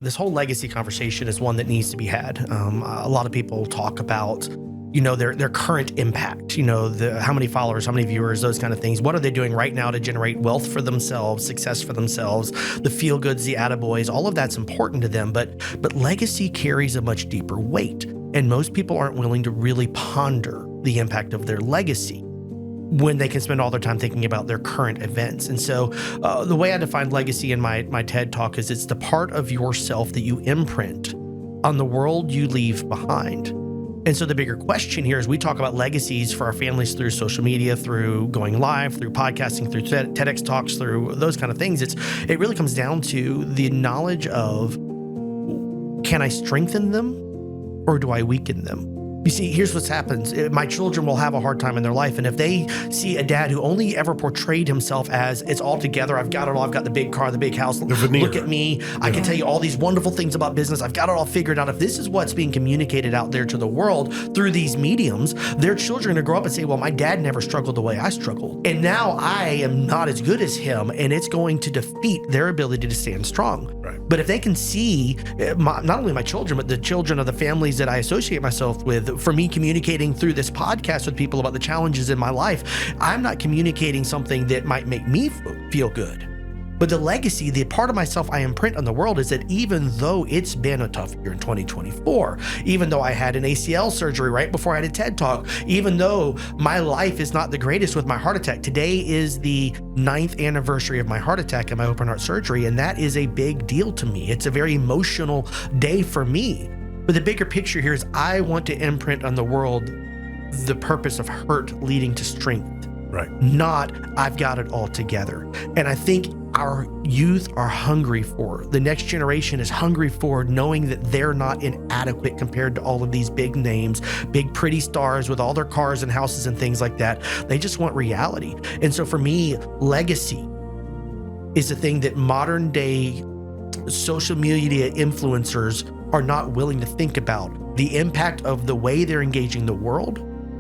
This whole legacy conversation is one that needs to be had. A lot of people talk about, their current impact, how many followers, how many viewers, those kind of things. What are they doing right now to generate wealth for themselves, success for themselves, the feel goods, the attaboys, all of that's important to them. But legacy carries a much deeper weight. And most people aren't willing to really ponder the impact of their legacy when they can spend all their time thinking about their current events. And so the way I define legacy in my TED Talk is it's the part of yourself that you imprint on the world you leave behind. And so the bigger question here is we talk about legacies for our families through social media, through going live, through podcasting, through TEDx talks, through those kind of things. It really comes down to the knowledge of, can I strengthen them or do I weaken them? You see, here's what's happens. My children will have a hard time in their life. And if they see a dad who only ever portrayed himself as it's all together, I've got it all, I've got the big car, the big house, look at me, I can tell you all these wonderful things about business, I've got it all figured out. If this is what's being communicated out there to the world through these mediums, their children are going to grow up and say, well, my dad never struggled the way I struggled. And now I am not as good as him. And it's going to defeat their ability to stand strong. Right. But if they can see not only my children, but the children of the families that I associate myself with, for me communicating through this podcast with people about the challenges in my life, I'm not communicating something that might make me feel good. But the legacy, the part of myself I imprint on the world is that even though it's been a tough year in 2024, even though I had an ACL surgery right before I had a TED Talk, even though my life is not the greatest with my heart attack, today is the 9th anniversary of my heart attack and my open heart surgery, and that is a big deal to me. It's a very emotional day for me. But the bigger picture here is I want to imprint on the world the purpose of hurt leading to strength. Right. Not I've got it all together. And I think our youth are hungry for, the next generation is hungry for knowing that they're not inadequate compared to all of these big names, big pretty stars with all their cars and houses and things like that. They just want reality. And so for me, legacy is a thing that modern day social media influencers are not willing to think about. The impact of the way they're engaging the world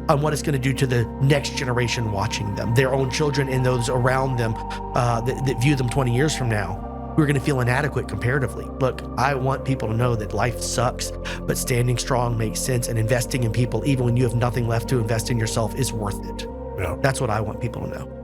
on what it's going to do to the next generation watching them, their own children and those around them that view them 20 years from now, who are going to feel inadequate comparatively. Look, I want people to know that life sucks, but standing strong makes sense, and investing in people, even when you have nothing left to invest in yourself, is worth it. Yeah. That's what I want people to know.